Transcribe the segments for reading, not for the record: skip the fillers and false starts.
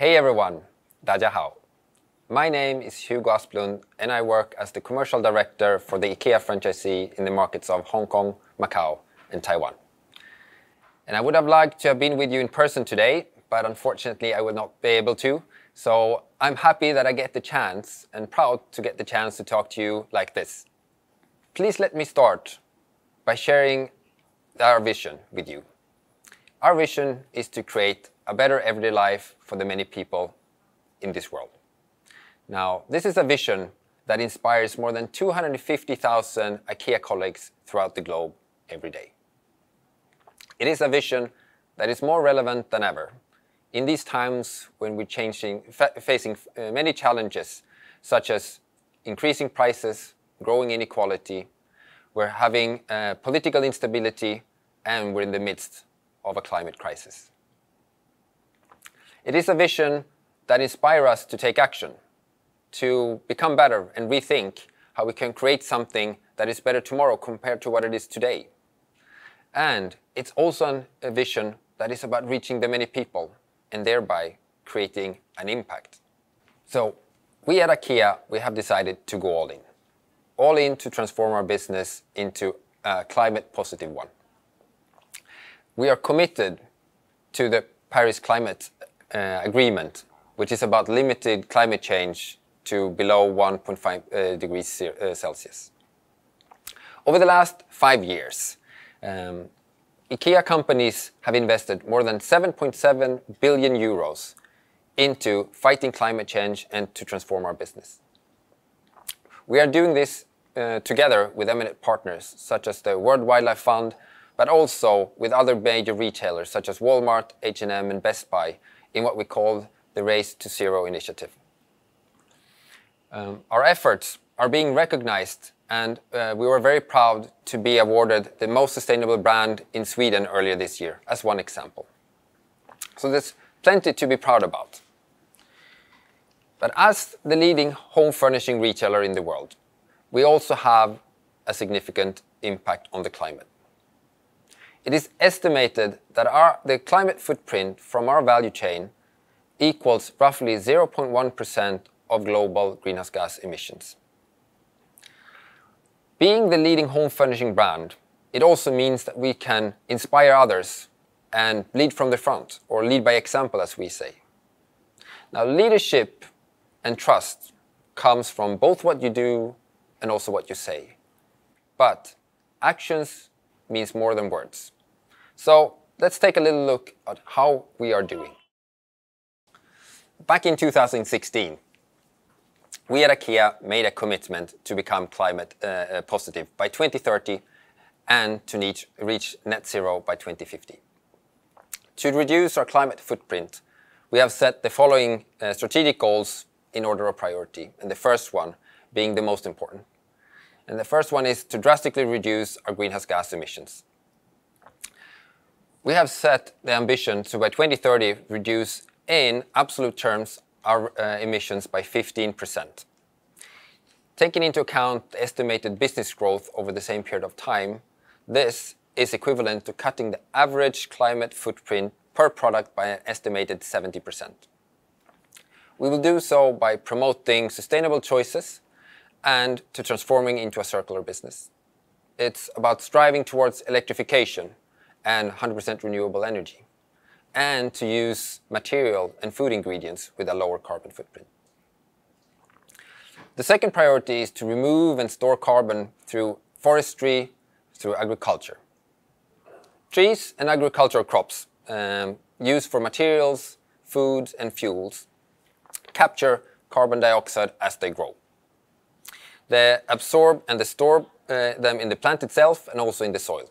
Hey everyone, 大家好. My name is Hugo Asplund and I work as the commercial director for the IKEA franchisee in the markets of Hong Kong, Macau and Taiwan. And I would have liked to have been with you in person today, but unfortunately I will not be able to. So I'm happy that I get the chance and proud to get the chance to talk to you like this. Please let me start by sharing our vision with you. Our vision is to create a better everyday life for the many people in this world. Now, this is a vision that inspires more than 250,000 IKEA colleagues throughout the globe every day. It is a vision that is more relevant than ever in these times when we're facing many challenges, such as increasing prices, growing inequality, we're having political instability, and we're in the midst of a climate crisis. It is a vision that inspires us to take action, to become better and rethink how we can create something that is better tomorrow compared to what it is today. And it's also a vision that is about reaching the many people and thereby creating an impact. So we at IKEA, we have decided to go all in to transform our business into a climate positive one. We are committed to the Paris Climate Agreement, which is about limited climate change to below 1.5 degrees Celsius. Over the last 5 years, IKEA companies have invested more than 7.7 billion euros into fighting climate change and to transform our business. We are doing this together with eminent partners such as the World Wildlife Fund, but also with other major retailers such as Walmart, H&M and Best Buy in what we call the Race to Zero initiative. Our efforts are being recognized and we were very proud to be awarded the most sustainable brand in Sweden earlier this year, as one example. So there's plenty to be proud about. But as the leading home furnishing retailer in the world, we also have a significant impact on the climate. It is estimated that the climate footprint from our value chain equals roughly 0.1% of global greenhouse gas emissions. Being the leading home furnishing brand, it also means that we can inspire others and lead from the front, or lead by example, as we say. Now, leadership and trust comes from both what you do and also what you say. But actions means more than words. So let's take a little look at how we are doing. Back in 2016, we at IKEA made a commitment to become climate positive by 2030 and to reach net zero by 2050. To reduce our climate footprint, we have set the following strategic goals in order of priority, and the first one being the most important. And the first one is to drastically reduce our greenhouse gas emissions. We have set the ambition to by 2030 reduce in absolute terms our emissions by 15%. Taking into account the estimated business growth over the same period of time, this is equivalent to cutting the average climate footprint per product by an estimated 70%. We will do so by promoting sustainable choices and to transforming into a circular business. It's about striving towards electrification and 100% renewable energy, and to use material and food ingredients with a lower carbon footprint. The second priority is to remove and store carbon through forestry, through agriculture. Trees and agricultural crops used for materials, foods and fuels capture carbon dioxide as they grow. They absorb and they store them in the plant itself and also in the soil.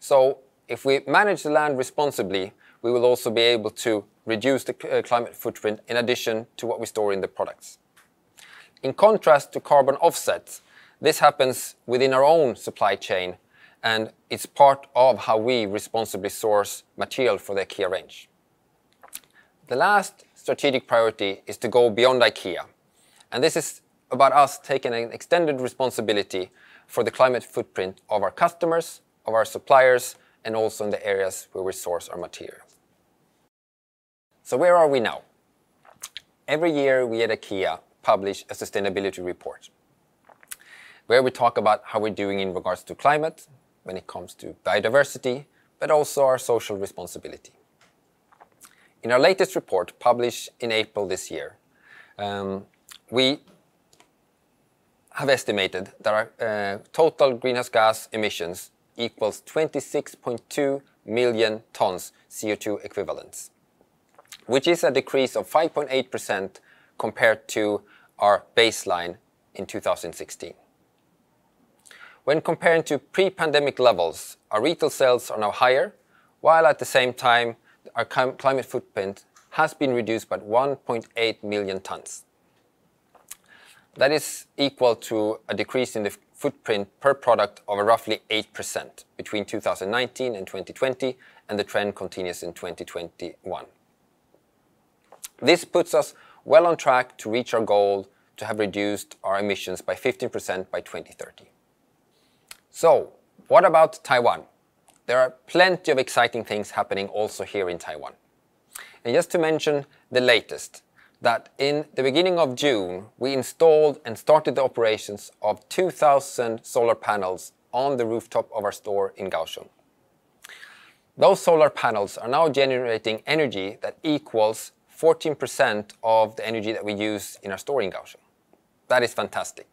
So if we manage the land responsibly, we will also be able to reduce the climate footprint in addition to what we store in the products. In contrast to carbon offsets, this happens within our own supply chain and it's part of how we responsibly source material for the IKEA range. The last strategic priority is to go beyond IKEA, and this is about us taking an extended responsibility for the climate footprint of our customers, of our suppliers, and also in the areas where we source our materials. So where are we now? Every year we at IKEA publish a sustainability report where we talk about how we're doing in regards to climate, when it comes to biodiversity, but also our social responsibility. In our latest report, published in April this year, we have estimated that our total greenhouse gas emissions equals 26.2 million tons CO2 equivalents, which is a decrease of 5.8% compared to our baseline in 2016. When comparing to pre-pandemic levels, our retail sales are now higher, while at the same time our climate footprint has been reduced by 1.8 million tons. That is equal to a decrease in the footprint per product of roughly 8% between 2019 and 2020, and the trend continues in 2021. This puts us well on track to reach our goal to have reduced our emissions by 15% by 2030. So, what about Taiwan? There are plenty of exciting things happening also here in Taiwan. And just to mention the latest, that in the beginning of June, we installed and started the operations of 2,000 solar panels on the rooftop of our store in Kaohsiung. Those solar panels are now generating energy that equals 14% of the energy that we use in our store in Kaohsiung. That is fantastic.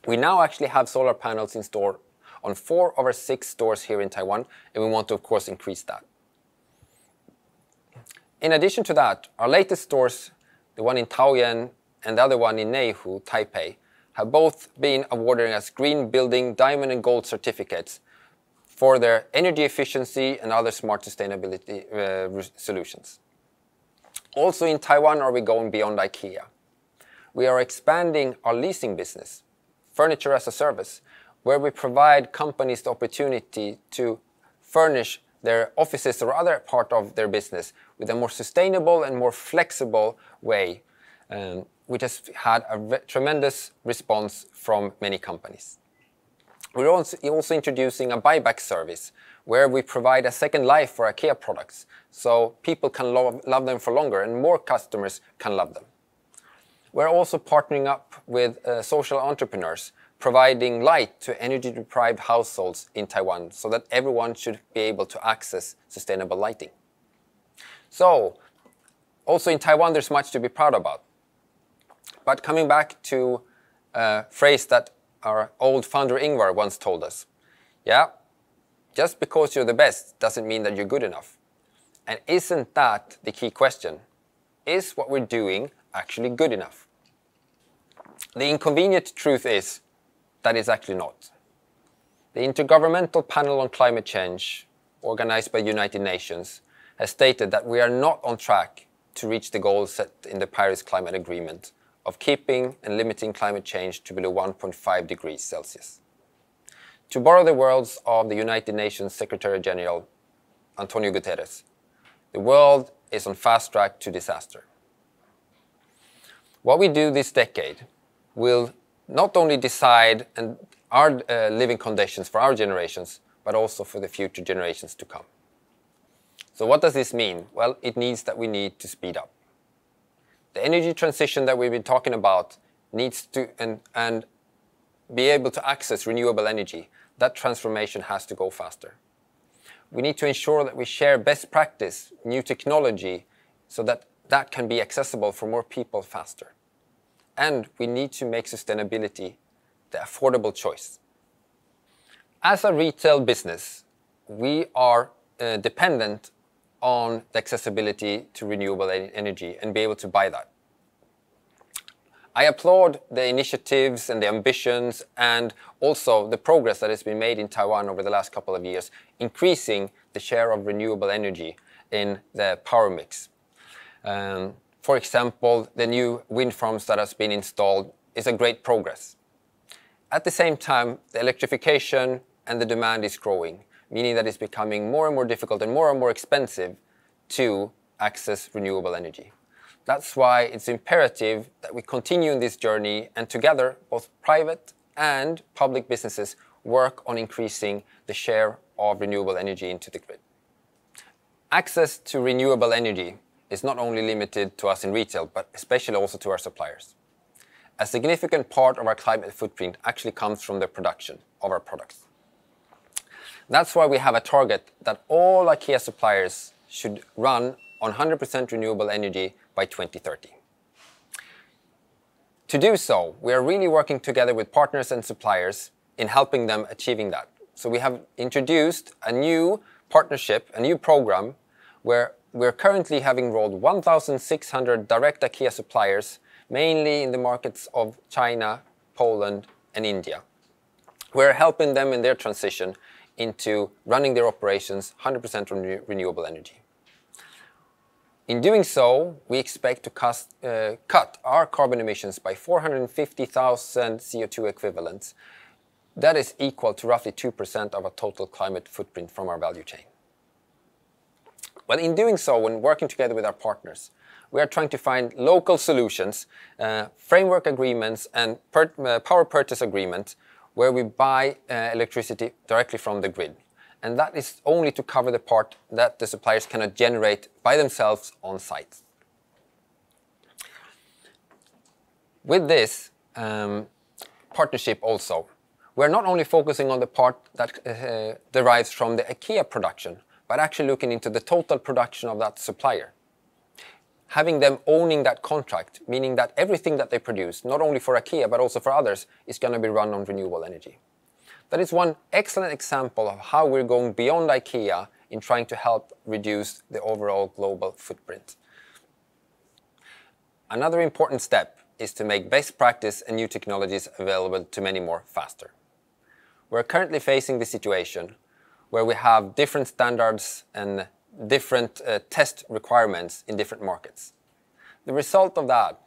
We now actually have solar panels installed on 4 of our 6 stores here in Taiwan, and we want to, of course, increase that. In addition to that, our latest stores, the one in Taoyuan and the other one in Neihu, Taipei, have both been awarded as Green Building Diamond and Gold certificates for their energy efficiency and other smart sustainability solutions. Also in Taiwan are we going beyond IKEA. We are expanding our leasing business, Furniture as a Service, where we provide companies the opportunity to furnish their offices or other part of their business with a more sustainable and more flexible way, which has had a tremendous response from many companies. We're also introducing a buyback service where we provide a second life for IKEA products so people can love them for longer and more customers can love them. We're also partnering up with social entrepreneurs, providing light to energy-deprived households in Taiwan so that everyone should be able to access sustainable lighting. So, also in Taiwan there's much to be proud about. But coming back to a phrase that our old founder Ingvar once told us, yeah, just because you're the best doesn't mean that you're good enough. And isn't that the key question? Is what we're doing actually good enough? The inconvenient truth is that it's actually not. The Intergovernmental Panel on Climate Change, organized by the United Nations, has stated that we are not on track to reach the goals set in the Paris Climate Agreement of keeping and limiting climate change to below 1.5 degrees Celsius. To borrow the words of the United Nations Secretary General Antonio Guterres, the world is on fast track to disaster. What we do this decade will not only decide our living conditions for our generations, but also for the future generations to come. So what does this mean? Well, it means that we need to speed up. The energy transition that we've been talking about needs to and be able to access renewable energy. That transformation has to go faster. We need to ensure that we share best practice, new technology, so that that can be accessible for more people faster. And we need to make sustainability the affordable choice. As a retail business, we are dependent on the accessibility to renewable energy and be able to buy that. I applaud the initiatives and the ambitions and also the progress that has been made in Taiwan over the last couple of years, increasing the share of renewable energy in the power mix. For example, the new wind farms that has been installed is a great progress. At the same time, the electrification and the demand is growing, meaning that it's becoming more and more difficult and more expensive to access renewable energy. That's why it's imperative that we continue in this journey and together, both private and public businesses work on increasing the share of renewable energy into the grid. Access to renewable energy is not only limited to us in retail, but especially also to our suppliers. A significant part of our climate footprint actually comes from the production of our products. That's why we have a target that all IKEA suppliers should run on 100% renewable energy by 2030. To do so, we are really working together with partners and suppliers in helping them achieving that. So we have introduced a new partnership, a new program, where we're currently having enrolled 1,600 direct IKEA suppliers, mainly in the markets of China, Poland, and India. We're helping them in their transition into running their operations 100% renewable energy. In doing so, we expect to cut our carbon emissions by 450,000 CO2 equivalents. That is equal to roughly 2% of our total climate footprint from our value chain. Well, in doing so, when working together with our partners, we are trying to find local solutions, framework agreements, and power purchase agreements where we buy electricity directly from the grid. And that is only to cover the part that the suppliers cannot generate by themselves on site. With this partnership also, we're not only focusing on the part that derives from the IKEA production, but actually looking into the total production of that supplier. Having them owning that contract, meaning that everything that they produce, not only for IKEA but also for others, is going to be run on renewable energy. That is one excellent example of how we're going beyond IKEA in trying to help reduce the overall global footprint. Another important step is to make best practice and new technologies available to many more faster. We're currently facing the situation where we have different standards and different test requirements in different markets. The result of that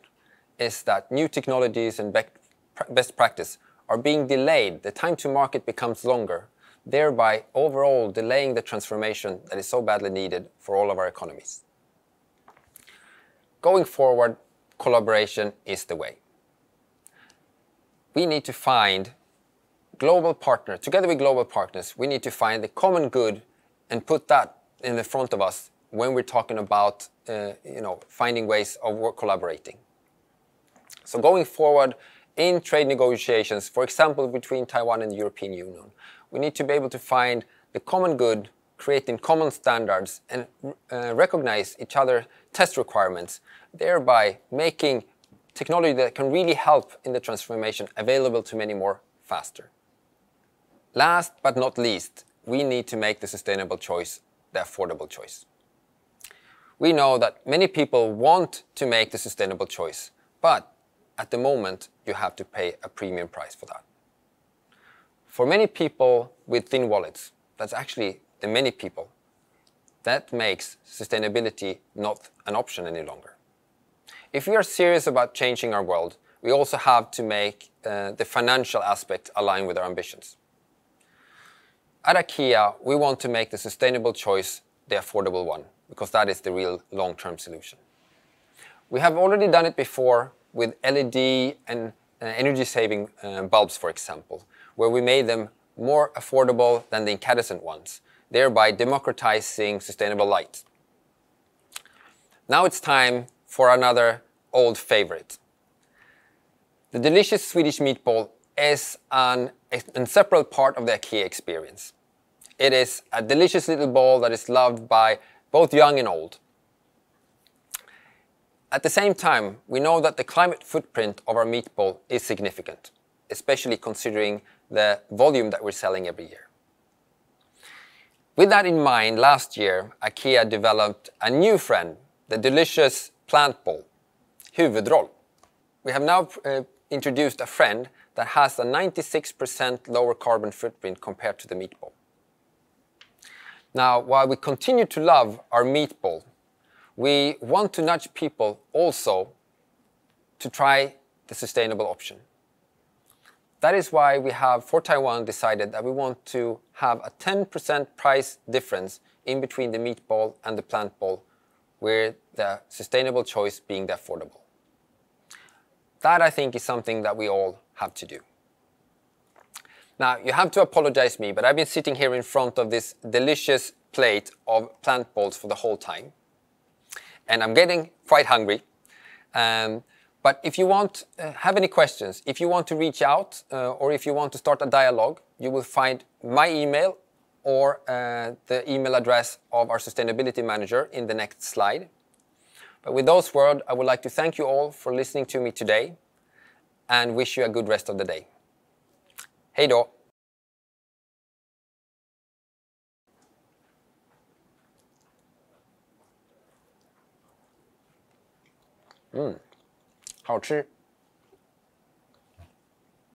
is that new technologies and best practice are being delayed. The time to market becomes longer, thereby overall delaying the transformation that is so badly needed for all of our economies. Going forward, collaboration is the way. We need to find global partners. Together with global partners, we need to find the common good and put that in the front of us when we're talking about finding ways of collaborating. So going forward in trade negotiations, for example, between Taiwan and the European Union, we need to be able to find the common good, creating common standards, and recognize each other's test requirements, thereby making technology that can really help in the transformation available to many more faster. Last but not least, we need to make the sustainable choice the affordable choice. We know that many people want to make the sustainable choice, but at the moment you have to pay a premium price for that. For many people with thin wallets, that's actually the many people, that makes sustainability not an option any longer. If we are serious about changing our world, we also have to make the financial aspect align with our ambitions. At IKEA, we want to make the sustainable choice the affordable one, because that is the real long-term solution. We have already done it before with LED and energy-saving bulbs, for example, where we made them more affordable than the incandescent ones, thereby democratizing sustainable light. Now it's time for another old favorite. The delicious Swedish meatball is an inseparable part of the IKEA experience. It is a delicious little ball that is loved by both young and old. At the same time, we know that the climate footprint of our meatball is significant, especially considering the volume that we're selling every year. With that in mind, last year, IKEA developed a new friend, the delicious plant ball, Huvudroll. We have now introduced a friend that has a 96% lower carbon footprint compared to the meatball. Now, while we continue to love our meatball, we want to nudge people also to try the sustainable option. That is why we have, for Taiwan, decided that we want to have a 10% price difference in between the meatball and the plant ball, with the sustainable choice being the affordable. That, I think, is something that we all have to do. Now, you have to apologize me, but I've been sitting here in front of this delicious plate of plant balls for the whole time. and I'm getting quite hungry. But if you have any questions, if you want to reach out or if you want to start a dialogue, you will find my email or the email address of our sustainability manager in the next slide. But with those words, I would like to thank you all for listening to me today and wish you a good rest of the day. Hej då! 好吃。